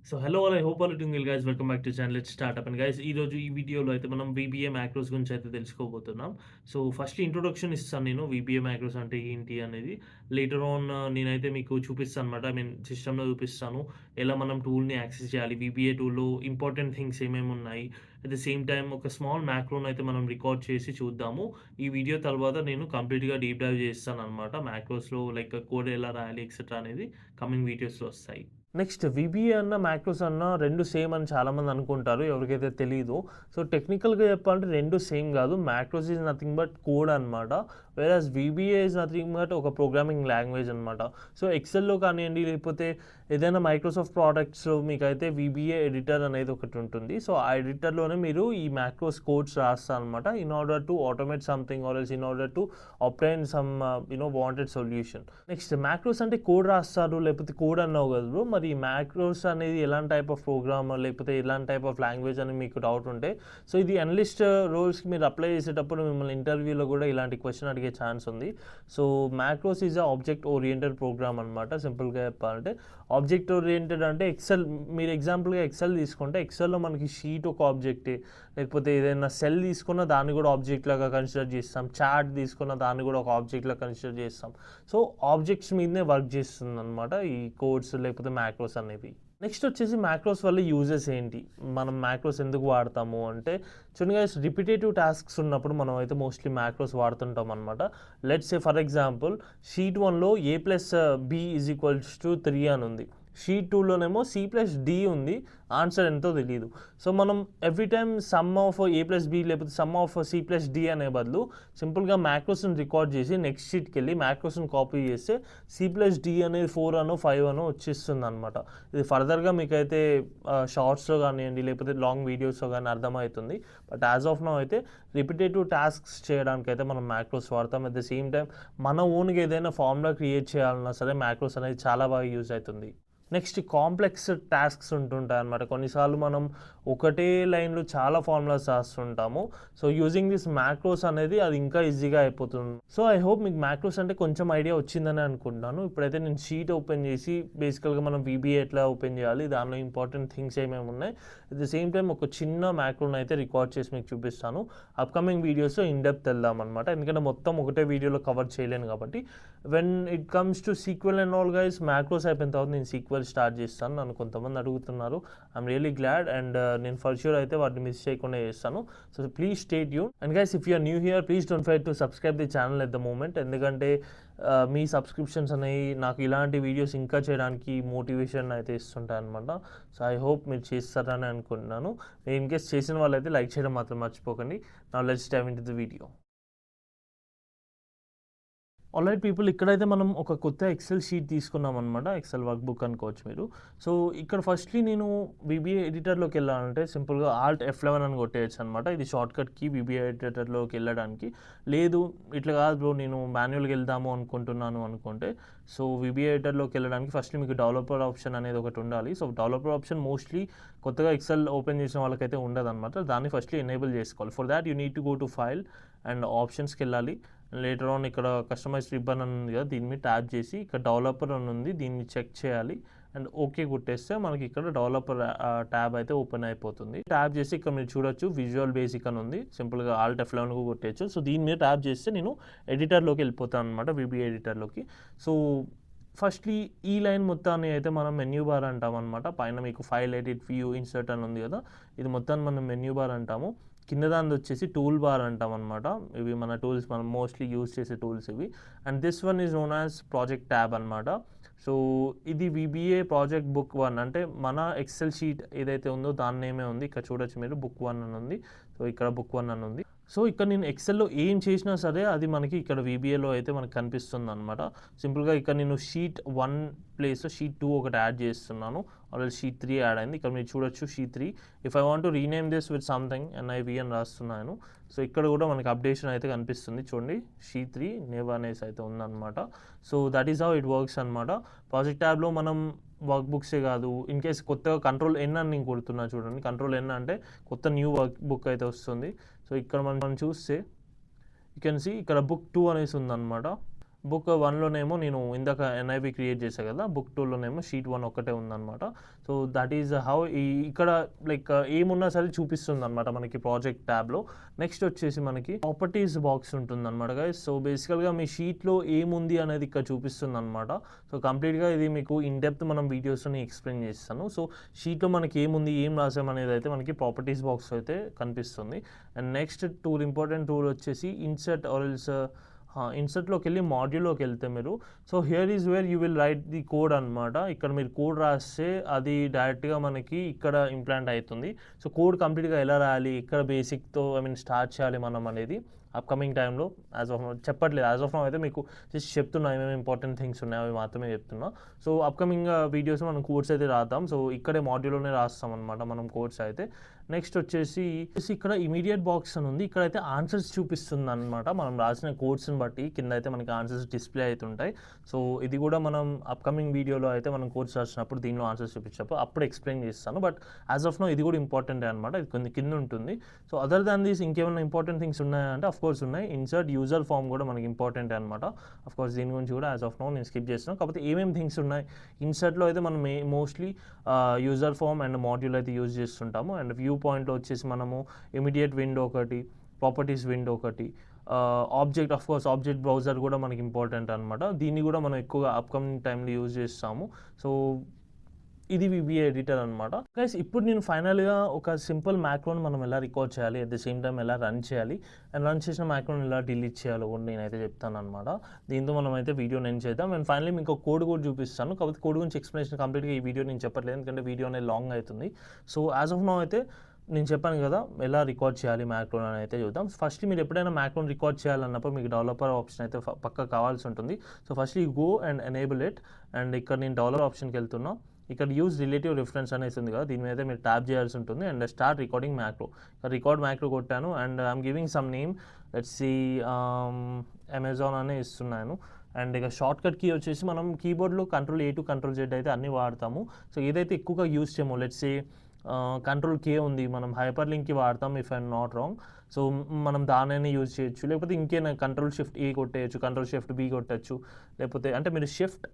So hello all, I hope all doing well guys. Welcome back to channel let's startup. And guys, ఈరోజు ఈ వీడియోలో అయితే మనం VBA macros గురించి అయితే తెలుసుకోబోతున్నాం. సో ఫస్ట్ ఇంట్రొడక్షన్ ఇస్తాను నేను, వీబీఏ మ్యాక్రోస్ అంటే ఏంటి అనేది. లేటర్ ఆన్ నేనైతే మీకు చూపిస్తాను అనమాట. ఐ మీన్ సిస్టమ్‌లో చూపిస్తాను. ఎలా మనం టూల్‌ని యాక్సెస్ చేయాలి, వీబీఏ టూల్‌లో ఇంపార్టెంట్ థింగ్స్ ఏమేమి ఉన్నాయి. అట్ ద సేమ్ టైమ్ ఒక స్మాల్ మ్యాక్రోని అయితే మనం రికార్డ్ చేసి చూద్దాము. ఈ వీడియో తర్వాత నేను కంప్లీట్‌గా డీప్ డైవ్ చేస్తాననమాట. మ్యాక్రోస్‌లో లైక్ కోడ్ ఎలా రాయాలి ఎక్సెట్రా అనేది కమింగ్ వీడియోస్‌లో వస్తాయి. నెక్స్ట్ వీబీఏ అన్న, మ్యాక్రోస్ అన్న 2 సేమ్ అని చాలామంది అనుకుంటారు, ఎవరికైతే తెలీదో. సో టెక్నికల్‌గా చెప్పాలంటే 2 సేమ్ కాదు. Macros is nothing but code అనమాట. వేరాజ్ వీబీఏ ఈజ్ నథింగ్ బట్ ఒక ప్రోగ్రామింగ్ లాంగ్వేజ్ అనమాట. సో ఎక్సెల్‌లో కానియండి, లేకపోతే ఏదైనా మైక్రోసాఫ్ట్ ప్రోడక్ట్స్‌లో మీకైతే వీబీఏ ఎడిటర్ అనేది ఒకటి ఉంటుంది. సో ఆ ఎడిటర్‌లోనే మీరు ఈ మ్యాక్రోస్ కోడ్స్ రాస్తారనమాట. In order to automate something or else in order to obtain some wanted solution. Next macros అంటే కోడ్ రాస్తారు, లేకపోతే కోడ్ అన్నావు కదా బ్రో. మరి మ్యాక్రోస్ అనేది ఎలాంటి టైప్ ఆఫ్ ప్రోగ్రామ్, లేకపోతే ఎలాంటి టైప్ ఆఫ్ లాంగ్వేజ్ అని మీకు డౌట్ ఉంటే, సో ఇది అనలిస్ట్ రోల్స్కి మీరు అప్లై చేసేటప్పుడు మిమ్మల్ని ఇంటర్వ్యూలో కూడా ఇలాంటి క్వశ్చన్ అడిగే ఛాన్స్ ఉంది. So macros is a object oriented program అనమాట. సింపుల్గా చెప్పాలంటే ఆబ్జెక్ట్ ఓరియంటెడ్ అంటే ఎక్సెల్, మీరు ఎగ్జాంపుల్గా ఎక్సెల్ తీసుకుంటే ఎక్సెల్లో మనకి షీట్ ఒక ఆబ్జెక్టే, లేకపోతే ఏదైనా సెల్ తీసుకున్న దాన్ని కూడా ఆబ్జెక్ట్ లాగా కన్సిడర్ చేస్తాం, చార్ట్ తీసుకున్న దాన్ని కూడా ఒక ఆబ్జెక్ట్ లాగా కన్సిడర్ చేస్తాం. సో ఆబ్జెక్ట్స్ మీదనే వర్క్ చేస్తుంది అనమాట ఈ కోడ్స్ లేకపోతే మ్యాక్రోస్ అనేవి. నెక్స్ట్ వచ్చేసి మ్యాక్రోస్ వల్ల యూజెస్ ఏంటి, మనం మ్యాక్రోస్ ఎందుకు వాడతాము అంటే, చూడండి గైస్, రిపిటేటివ్ టాస్క్స్ ఉన్నప్పుడు మనం అయితే మోస్ట్లీ మ్యాక్రోస్ వాడుతుంటాం అనమాట. Let's say for example sheet 1లో a+b=3 అని ఉంది. షీట్ 2లోనేమో c+d ఉంది, ఆన్సర్ ఎంతో తెలియదు. సో మనం every time some of a+b లేకపోతే సమ్ ఆఫ్ c+d అనే బదులు సింపుల్గా మ్యాక్రోస్ని రికార్డ్ చేసి నెక్స్ట్ షీట్కి వెళ్ళి మ్యాక్రోస్ని కాపీ చేస్తే c+d అనేది 4 అనో 5 అనో వచ్చేస్తుంది అనమాట. ఇది ఫర్దర్గా మీకైతే షార్ట్స్లో కానివ్వండి, లేకపోతే లాంగ్ వీడియోస్లో కానీ అర్థమవుతుంది. బట్ యాజ్ ఆఫ్ నౌ అయితే రిపిటేటివ్ టాస్క్స్ చేయడానికి అయితే మనం మ్యాక్రోస్ వాడతాం. అట్ ద సేమ్ టైం మన ఓన్గా ఏదైనా ఫార్ములా క్రియేట్ చేయాలన్నా సరే మ్యాక్రోస్ అనేది చాలా బాగా యూజ్ అవుతుంది. నెక్స్ట్ కాంప్లెక్స్ టాస్క్స్ ఉంటుంటాయి అనమాట. కొన్నిసార్లు మనం ఒకటే లైన్లో చాలా ఫార్ములాస్ రాస్తుంటాము. సో యూజింగ్ దిస్ మ్యాక్రోస్ అనేది అది ఇంకా ఈజీగా అయిపోతుంది. సో ఐ హోప్ మీకు మ్యాక్రోస్ అంటే కొంచెం ఐడియా వచ్చిందని అనుకుంటున్నాను. ఇప్పుడైతే నేను షీట్ ఓపెన్ చేసి బేసికల్గా మనం వీబీఏ ఎట్లా ఓపెన్ చేయాలి, దానిలో ఇంపార్టెంట్ థింగ్స్ ఏమేమి ఉన్నాయి, అట్ ద సేమ్ టైం ఒక చిన్న మ్యాక్రోని అయితే రికార్డ్ చేసి మీకు చూపిస్తాను. అప్కమింగ్ వీడియోస్లో ఇన్ డెప్త్ వెళ్దాం అనమాట, ఎందుకంటే మొత్తం ఒకటే వీడియోలో కవర్ చేయలేను కాబట్టి. When it comes to sequel and all guys, macros అయిపోయిన తర్వాత నేను సీక్వెల్ స్టార్ట్ చేస్తాను. నన్ను కొంతమంది అడుగుతున్నారు, ఐఎమ్ రియలీ గ్లాడ్, అండ్ నేను ఫర్ ష్యూర్ అయితే వాటిని మిస్ చేయకుండా చేస్తాను. So please stay tune. And guys, if you're new here, please don't forget to subscribe the channel at the moment, ఎందుకంటే మీ సబ్స్క్రిప్షన్స్ అనేవి నాకు ఇలాంటి వీడియోస్ ఇంకా చేయడానికి మోటివేషన్ అయితే ఇస్తుంటాయి అనమాట. సో ఐ హోప్ మీరు చేస్తారని అనుకుంటున్నాను. ఇన్ కేస్ చేసిన వాళ్ళైతే లైక్ చేయడం మాత్రం మర్చిపోకండి. Now let's dive into the video. Alright people, ఇక్కడైతే మనం ఒక కొత్త ఎక్సెల్ షీట్ తీసుకున్నాం అనమాట. ఎక్సెల్ వర్క్ బుక్ అనుకోవచ్చు మీరు. సో ఇక్కడ ఫస్ట్లీ నేను వీబీఏ ఎడిటర్లోకి వెళ్ళాలంటే సింపుల్గా Alt F11 అని కొట్టేయచ్చు అనమాట. ఇది షార్ట్కట్ కీ వీబీఏ ఎడిటర్లోకి వెళ్ళడానికి. లేదు ఇట్లా కాదు బ్రో, నేను మాన్యువల్గా వెళ్దాము అనుకుంటున్నాను అనుకుంటే, సో వీబీఏ ఎడిటర్లోకి వెళ్ళడానికి ఫస్ట్ మీకు డెవలపర్ ఆప్షన్ అనేది ఒకటి ఉండాలి. సో డెవలపర్ ఆప్షన్ మోస్ట్లీ కొత్తగా ఎక్సెల్ ఓపెన్ చేసిన వాళ్ళకైతే ఉండదు అనమాట. దాన్ని ఫస్ట్లీ ఎనేబుల్ చేసుకోవాలి. For that you need to go to file and ఆప్షన్స్కి వెళ్ళాలి. లేటర్ ఆన్ ఇక్కడ కస్టమైజ్ రిబ్బన్ అని ఉంది కదా, దీని మీద ట్యాప్ చేసి ఇక్కడ డెవలపర్ అని ఉంది, దీన్ని చెక్ చేయాలి అండ్ ఓకే కొట్టేస్తే మనకి ఇక్కడ డెవలపర్ ట్యాబ్ అయితే ఓపెన్ అయిపోతుంది. ట్యాప్ చేసి ఇక్కడ మీరు చూడొచ్చు విజువల్ బేసిక్ అని ఉంది, సింపుల్గా Alt F11 కొట్టేయచ్చు. సో దీని మీద ట్యాప్ చేస్తే నేను ఎడిటర్లోకి వెళ్ళిపోతాను అనమాట, వీబీఏ ఎడిటర్లోకి. సో ఫస్ట్లీ ఈ లైన్ మొత్తాన్ని అయితే మనం మెన్యూ బార్ అంటాం అనమాట. పైన మీకు ఫైల్ ఎడిట్ వ్యూ ఇన్సర్ట్ అని ఉంది కదా, ఇది మొత్తాన్ని మనం మెన్యూ బార్ అంటాము. కింద దాన్ని వచ్చేసి టూల్ బార్ అంటాం అనమాట. ఇవి మన టూల్స్, మనం మోస్ట్లీ యూజ్ చేసే టూల్స్ ఇవి. And this one is known as project tab అనమాట. సో ఇది వీబీఏ ప్రాజెక్ట్ బుక్ 1 అంటే మన ఎక్సెల్ షీట్ ఏదైతే ఉందో దాని నేమే ఉంది. ఇక్కడ చూడొచ్చు మీరు, బుక్ 1 అని ఉంది. సో ఇక్కడ బుక్ 1 అని ఉంది. సో ఇక్కడ నేను ఎక్సెల్లో ఏం చేసినా సరే అది మనకి ఇక్కడ వీబీఏలో అయితే మనకు కనిపిస్తుంది అనమాట. సింపుల్గా ఇక్కడ నేను షీట్ 1 ప్లేస్లో షీట్ 2 ఒకటి యాడ్ చేస్తున్నాను, ఆల్రెడీ షీట్ 3 యాడ్ అయింది. ఇక్కడ మీరు చూడొచ్చు sheet 3. If I want to rename this with something NIV అని రాస్తున్నాను. సో ఇక్కడ కూడా మనకి అప్డేషన్ అయితే కనిపిస్తుంది చూడండి, షీట్ 3 నేవ్ అనేసి అయితే ఉందన్నమాట. So that is how it works అనమాట. ప్రాజెక్ట్ ట్యాబ్లో మనం వర్క్ బుక్సే కాదు, ఇన్ కేస్ కొత్తగా Ctrl+N అని నేను కొడుతున్నా చూడండి. Ctrl+N అంటే కొత్త న్యూ వర్క్ బుక్ అయితే వస్తుంది. సో ఇక్కడ మనం చూస్తే యూ కెన్ సీ ఇక్కడ బుక్ 2 అనేసి ఉందన్నమాట. బుక్ 1లోనేమో నేను ఇందాక ఎన్ఐవి క్రియేట్ చేశాను కదా, బుక్ 2లోనేమో షీట్ 1 ఒక్కటే ఉందన్నమాట. సో దట్ ఈజ్ హౌ ఇక్కడ లైక్ ఏమున్నా సరే చూపిస్తుంది అనమాట మనకి ప్రాజెక్ట్ ట్యాబ్లో. నెక్స్ట్ వచ్చేసి మనకి ప్రాపర్టీస్ బాక్స్ ఉంటుందన్నమాట గైస్. సో బేసికల్గా మీ షీట్లో ఏముంది అనేది ఇక్కడ చూపిస్తుంది అనమాట. సో కంప్లీట్గా ఇది మీకు ఇన్ డెప్త్ మనం వీడియోస్ని ఎక్స్ప్లెయిన్ చేస్తాను. సో షీట్లో మనకి ఏముంది, ఏం రాసామనేది అయితే మనకి ప్రాపర్టీస్ బాక్స్ అయితే కనిపిస్తుంది. అండ్ నెక్స్ట్ ఇంపార్టెంట్ టూల్ వచ్చేసి ఇన్సర్ట్ ఆర్ ఎల్స్ ఇన్సర్ట్లోకి వెళ్ళి మాడ్యూల్లోకి వెళ్తే మీరు, so here is where you will write the code అనమాట. ఇక్కడ మీరు కోడ్ రాస్తే అది డైరెక్ట్గా మనకి ఇక్కడ ఇంప్లాంట్ అవుతుంది. సో కోడ్ కంప్లీట్గా ఎలా రాయాలి, ఇక్కడ బేసిక్తో స్టార్ట్ చేయాలి మనం అనేది అప్కమింగ్ టైంలో యాజ్ ఆఫ్ నౌ చెప్పట్లేదు. యాజ్ ఆఫ్ నౌ అయితే మీకు జస్ట్ చెప్తున్నా ఏమేమి ఇంపార్టెంట్ థింగ్స్ ఉన్నాయి అవి మాత్రమే చెప్తున్నా. సో అప్కమింగ్ వీడియోస్ మనం కోడ్స్ అయితే రాద్దాం. సో ఇక్కడే మాడ్యూల్లోనే రాస్తాం అనమాట మనం కోడ్స్ అయితే. నెక్స్ట్ వచ్చేసి ఇక్కడ ఇమీడియట్ బాక్స్ అని ఉంది. ఇక్కడైతే ఆన్సర్స్ చూపిస్తుంది అనమాట. మనం రాసిన కోడ్స్ని బట్టి కింద అయితే మనకి ఆన్సర్స్ డిస్ప్లే అవుతుంటాయి. సో ఇది కూడా మనం అప్కమింగ్ వీడియోలో అయితే మనం కోడ్స్ రాసినప్పుడు దీనిలో ఆన్సర్స్ చూపించినప్పుడు అప్పుడు ఎక్స్ప్లెయిన్ చేస్తాను. బట్ యాజ్ ఆఫ్ నో ఇది కూడా ఇంపార్టెంటే అనమాట. ఇది కొన్ని కింద ఉంటుంది. సో అదర్ దాన్ దీస్ ఇంకేమైనా ఇంపార్టెంట్ థింగ్స్ ఉన్నాయంటే అఫ్కోర్స్ ఉన్నాయి. ఇన్సర్ట్ యూజర్ ఫామ్ కూడా మనకి ఇంపార్టెంట్ అనమాట. అఫ్కోర్స్ దీని గురించి కూడా యాజ్ ఆఫ్ నో నేను స్కిప్ చేస్తున్నాను. కాకపోతే ఏమేమి థింగ్స్ ఉన్నాయి ఇన్సర్ట్లో అయితే మనం mostly user form and module అయితే యూజ్ చేస్తుంటాము. అండ్ వ్యూ పాయింట్లో వచ్చేసి మనము ఇమీడియట్ విండో ఒకటి, ప్రాపర్టీస్ విండో ఒకటి, ఆబ్జెక్ట్ ఆబ్జెక్ట్ బ్రౌజర్ కూడా మనకి ఇంపార్టెంట్ అనమాట. దీన్ని కూడా మనం ఎక్కువగా అప్కమింగ్ టైంలో యూజ్ చేస్తాము. సో ఇది VBA ఎడిటర్ అనమాట గైస్. ఇప్పుడు నేను ఫైనల్గా ఒక సింపుల్ మ్యాక్రోని మనం ఎలా రికార్డ్ చేయాలి, అట్ ద సేమ్ టైం ఎలా రన్ చేయాలి, అండ్ రన్ చేసిన మ్యాక్రోని ఎలా డిలీట్ చేయాలో కూడా నేనైతే చెప్తాను అనమాట. దీంతో మనం అయితే వీడియో నేను చేద్దాం. అండ్ ఫైనల్లీ మీకు కోడ్ కూడా చూపిస్తాను. కాకపోతే కోడ్ గురించి ఎక్స్ప్లెనేషన్ కంప్లీట్గా ఈ వీడియో నేను చెప్పట్లేదు, ఎందుకంటే వీడియో అనేది లాంగ్ అవుతుంది. సో యాజ్ ఆఫ్ నౌ అయితే నేను చెప్పాను కదా ఎలా రికార్డ్ చేయాలి మ్యాక్రోన్ అని అయితే చూద్దాం. ఫస్ట్ మీరు ఎప్పుడైనా మ్యాక్రోన్ రికార్డ్ చేయాలన్నప్పుడు మీకు డెవలపర్ ఆప్షన్ అయితే పక్కా కావాల్సి ఉంటుంది. So first you go and enable it. And ఇక్కడ నేను డెవలపర్ ఆప్షన్కి వెళ్తున్నా. ఇక్కడ యూజ్ రిలేటివ్ రిఫరెన్స్ అనేసి ఉంది కదా, దీని మీద మీరు ట్యాప్ చేయాల్సి ఉంటుంది. And start recording macro. Record macro కొట్టాను and I'm giving some name. Let's see Amazon అనే ఇస్తున్నాను. అండ్ ఇక షార్ట్ కట్ కీ వచ్చేసి మనం కీబోర్డ్లో Ctrl+A to Ctrl+Z అయితే అన్నీ వాడతాము. సో ఏదైతే ఎక్కువగా యూజ్ చేయమో లెట్స్ సీ Ctrl+K ఉంది, మనం హైపర్ లింక్కి వాడతాం if I'm not wrong. So మనం దానైనా యూజ్ చేయొచ్చు, లేకపోతే ఇంకేనా Ctrl+Shift+A కొట్టేయచ్చు, Ctrl+Shift+B కొట్టచ్చు. లేకపోతే అంటే మీరు షిఫ్ట్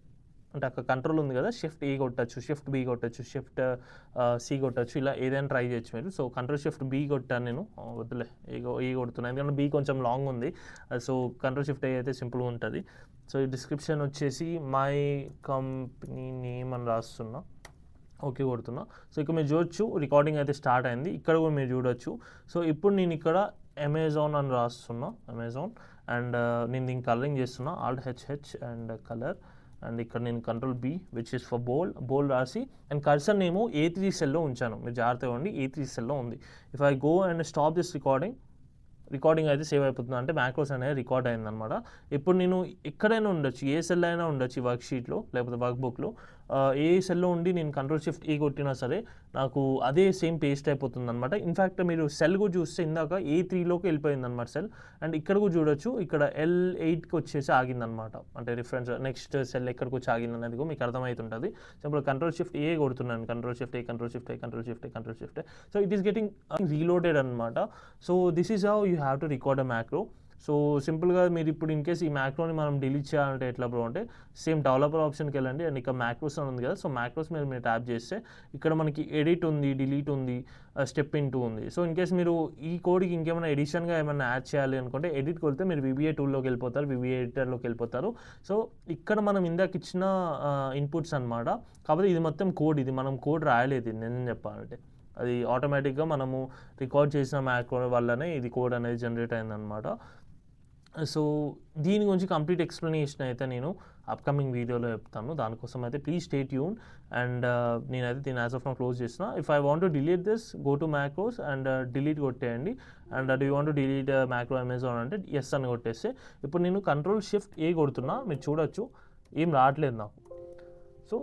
అంటే అక్కడ కంట్రోల్ ఉంది కదా, Shift+A కొట్టచ్చు, Shift+B కొట్టచ్చు, Shift+C కొట్టచ్చు, ఇలా ఏదైనా ట్రై చేయొచ్చు మీరు. సో Ctrl+Shift+B కొట్టాను నేను, వద్దులే ఏ కొడుతున్నాను ఎందుకంటే B కొంచెం లాంగ్ ఉంది. సో Ctrl+Shift+A అయితే సింపుల్గా ఉంటుంది. సో ఈ డిస్క్రిప్షన్ వచ్చేసి మై కంపెనీ నేమ్ అని రాస్తున్నా, ఓకే కొడుతున్నా. సో ఇక్కడ మీరు చూడొచ్చు రికార్డింగ్ అయితే స్టార్ట్ అయింది. ఇక్కడ కూడా మీరు చూడొచ్చు. సో ఇప్పుడు నేను ఇక్కడ అమెజాన్ అని రాస్తున్నా, అమెజాన్. అండ్ నేను దీన్ని కలరింగ్ చేస్తున్నా, Alt+H అండ్ కలర్. అండ్ ఇక్కడ నేను Ctrl+B విచ్ ఇస్ ఫర్ బోల్డ్ రాసి అండ్ కర్సర్ నేమో A3 సెల్లో ఉంచాను. మీరు జాగ్రత్తగా ఉండి A3 సెల్లో ఉంది. If I go and stop this recording అయితే సేవ్ అయిపోతుంది, అంటే మ్యాక్రోస్ అనేది రికార్డ్ అయిందనమాట. ఇప్పుడు నేను ఎక్కడైనా ఉండొచ్చు, ఏ సెల్ అయినా ఉండొచ్చు, వర్క్ షీట్లో లేకపోతే వర్క్ బుక్లో ఏ సెల్లో ఉండి నేను Ctrl+Shift+A కొట్టినా సరే నాకు అదే సేమ్ పేస్ట్ అయిపోతుంది అనమాట. ఇన్ఫ్యాక్ట్ మీరు సెల్ కూడా చూస్తే ఇందాక A3లోకి వెళ్ళిపోయింది అనమాట సెల్. అండ్ ఇక్కడ కూడా చూడొచ్చు, ఇక్కడ L8కి వచ్చేసి ఆగిందనమాట, అంటే రిఫరెన్స్ నెక్స్ట్ సెల్ ఎక్కడికి వచ్చి ఆగింది అనేది కూడా మీకు అర్థమవుతుంటుంది. సో ఇప్పుడు Ctrl+Shift+A కొడుతున్నాను, Ctrl+Shift+A. So it is getting reloaded అనమాట. So this is how you have to record a macro. So సింపుల్గా మీరు ఇప్పుడు ఇన్ కేస్ ఈ మ్యాక్రోని మనం డిలీట్ చేయాలంటే ఎట్లా బ్రో అంటే సేమ్ డెవలపర్ ఆప్షన్కి వెళ్ళండి. అండ్ ఇక్కడ మ్యాక్రోస్ అని ఉంది కదా, సో మ్యాక్రోస్ మీద మీరు ట్యాప్ చేస్తే ఇక్కడ మనకి ఎడిట్ ఉంది, డిలీట్ ఉంది, స్టెప్ ఇన్ 2 ఉంది. సో ఇన్ కేస్ మీరు ఈ కోడ్కి ఇంకేమైనా ఎడిషన్గా ఏమైనా యాడ్ చేయాలి అనుకుంటే ఎడిట్కి వెళ్తే మీరు VBA టూల్లోకి వెళ్ళిపోతారు, VBA ఎడిటర్లోకి వెళ్ళిపోతారు. సో ఇక్కడ మనం ఇందాక ఇచ్చిన ఇన్పుట్స్ అనమాట. కాకపోతే ఇది మొత్తం కోడ్, ఇది మనం కోడ్ రాయలేదు నేను చెప్పాలంటే, అది ఆటోమేటిక్గా మనము రికార్డ్ చేసిన మ్యాక్రో వల్లనే ఇది కోడ్ అనేది జనరేట్ అయిందనమాట. సో దీని గురించి కంప్లీట్ ఎక్స్ప్లెనేషన్ అయితే నేను అప్కమింగ్ వీడియోలో చెప్తాను. దానికోసం అయితే ప్లీజ్ స్టే ట్యూన్. అండ్ నేనైతే దీన్ని యాజ్ ఆఫ్ నౌ క్లోజ్ చేసిన. If I want to delete this, go to macros and delete కొట్టేయండి. And do you want to delete macro Amazon అంటే ఎస్ అని కొట్టేస్తే ఇప్పుడు నేను Ctrl+Shift+A కొడుతున్నా, మీరు చూడొచ్చు ఏం రావట్లేదు నాకు. So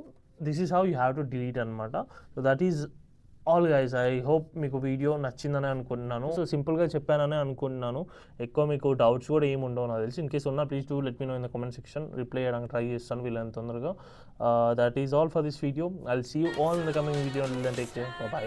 this is how you have to delete అనమాట. So that is all guys. I hope మీకు వీడియో నచ్చిందని అనుకుంటున్నాను. సో సింపుల్గా చెప్పానని అనుకుంటున్నాను, ఎక్కువ మీకు డౌట్స్ కూడా ఏమి ఉండవు నాకు తెలిసి. ఇన్ కేస్ ఉన్నా please do let me know in the comment section, reply చేయడానికి ట్రై చేస్తాను వీళ్ళని తొందరగా. That is all for this video. I will see you all in the coming video. Take care, by.